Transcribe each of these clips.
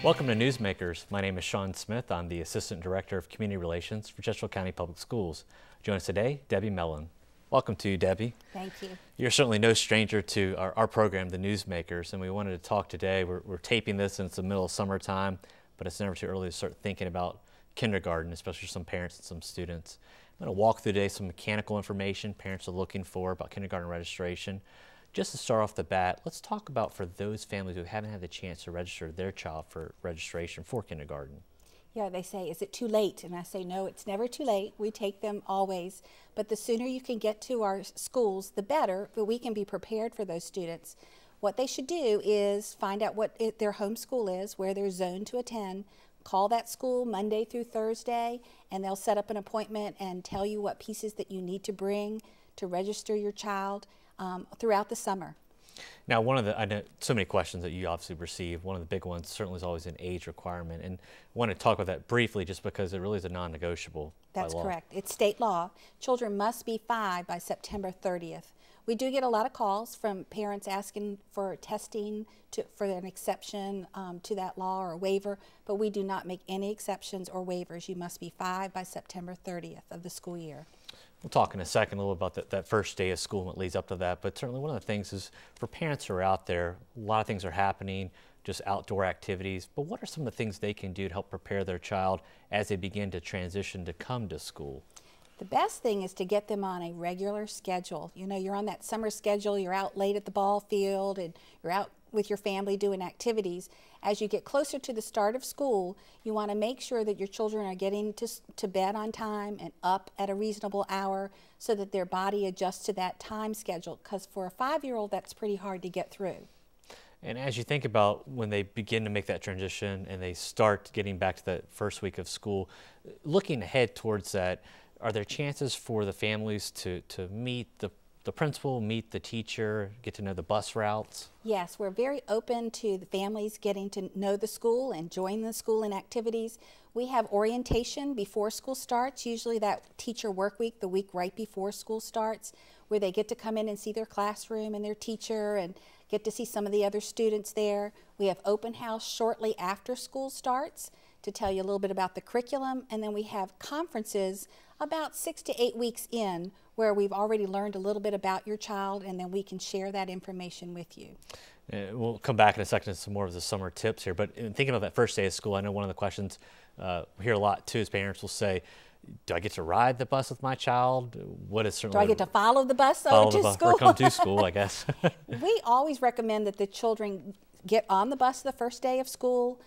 Welcome to Newsmakers. My name is Sean Smith. I'm the Assistant Director of Community Relations for Chesterfield County Public Schools. Join us today, Debi Melland. Welcome to you, Debi. Thank you. You're certainly no stranger to our program, the Newsmakers, and we wanted to talk today. We're taping this and it's the middle of summertime, but it's never too early to start thinking about kindergarten, especially for some parents and some students. I'm going to walk through today some mechanical information parents are looking for about kindergarten registration. Just to start off the bat, let's talk about for those families who haven't had the chance to register their child for registration for kindergarten. Yeah, they say, is it too late? And I say, no, it's never too late. We take them always. But the sooner you can get to our schools, the better, but we can be prepared for those students. What they should do is find out what their home school is, where they're zoned to attend. Call that school Monday through Thursday, and they'll set up an appointment and tell you what pieces that you need to bring to register your child throughout the summer. Now, I know so many questions that you obviously receive. One of the big ones certainly is always an age requirement, and I want to talk about that briefly just because it really is a non-negotiable by law. That's correct. It's state law. Children must be 5 by September 30th. We do get a lot of calls from parents asking for testing for an exception to that law or a waiver, but we do not make any exceptions or waivers. You must be 5 by September 30th of the school year. We'll talk in a second a little about that first day of school and what leads up to that, but certainly one of the things is for parents who are out there, a lot of things are happening, just outdoor activities, but what are some of the things they can do to help prepare their child as they begin to transition to come to school? The best thing is to get them on a regular schedule. You know, you're on that summer schedule, you're out late at the ball field, and you're out with your family doing activities. As you get closer to the start of school, you want to make sure that your children are getting to bed on time and up at a reasonable hour so that their body adjusts to that time schedule, because for a 5-year-old, that's pretty hard to get through. And as you think about when they begin to make that transition and they start getting back to that first week of school, looking ahead towards that, are there chances for the families to meet the principal, meet the teacher, get to know the bus routes? Yes, we're very open to the families getting to know the school and join the school in activities. We have orientation before school starts, usually that teacher work week, the week right before school starts, where they get to come in and see their classroom and their teacher and get to see some of the other students there. We have open house shortly after school starts to tell you a little bit about the curriculum, and then we have conferences about 6 to 8 weeks in where we've already learned a little bit about your child, and then we can share that information with you. We'll come back in a second to some more of the summer tips here, but in thinking of that first day of school, I know one of the questions we hear a lot too is parents will say, do I get to ride the bus with my child? What is certainly Do I get to follow the bus over to school? Or come to school, I guess. We always recommend that the children get on the bus the first day of school.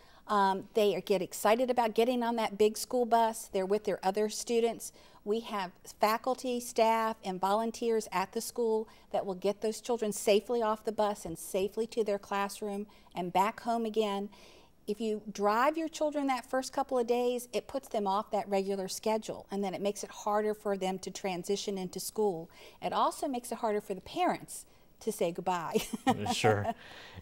They get excited about getting on that big school bus. They're with their other students. We have faculty, staff, and volunteers at the school that will get those children safely off the bus and safely to their classroom and back home again. If you drive your children that first couple of days, it puts them off that regular schedule, and then it makes it harder for them to transition into school. It also makes it harder for the parents to say goodbye. Sure.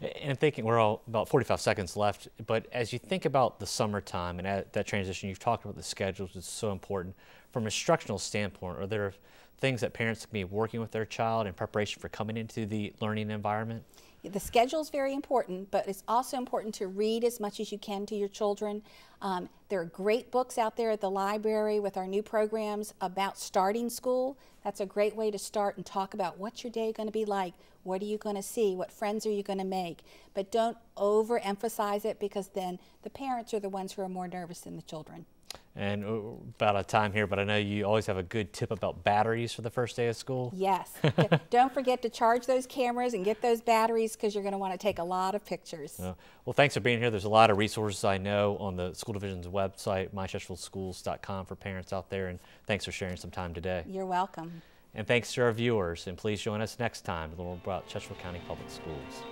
And I'm thinking we're all about 45 seconds left, but as you think about the summertime and that transition, you've talked about the schedules, it's so important. From an instructional standpoint, are there things that parents can be working with their child in preparation for coming into the learning environment? The schedule is very important, but it's also important to read as much as you can to your children. There are great books out there at the library with our new programs about starting school. That's a great way to start and talk about what's your day going to be like, what are you going to see, what friends are you going to make. But don't overemphasize it, because then the parents are the ones who are more nervous than the children. And about out of time here, but I know you always have a good tip about batteries for the first day of school. Yes. Don't forget to charge those cameras and get those batteries, because you're going to want to take a lot of pictures. Well, thanks for being here. There's a lot of resources I know on the school division's website, mychesterfieldschools.com, for parents out there, and thanks for sharing some time today. You're welcome. And thanks to our viewers, and please join us next time to learn more about Chesterfield County Public Schools.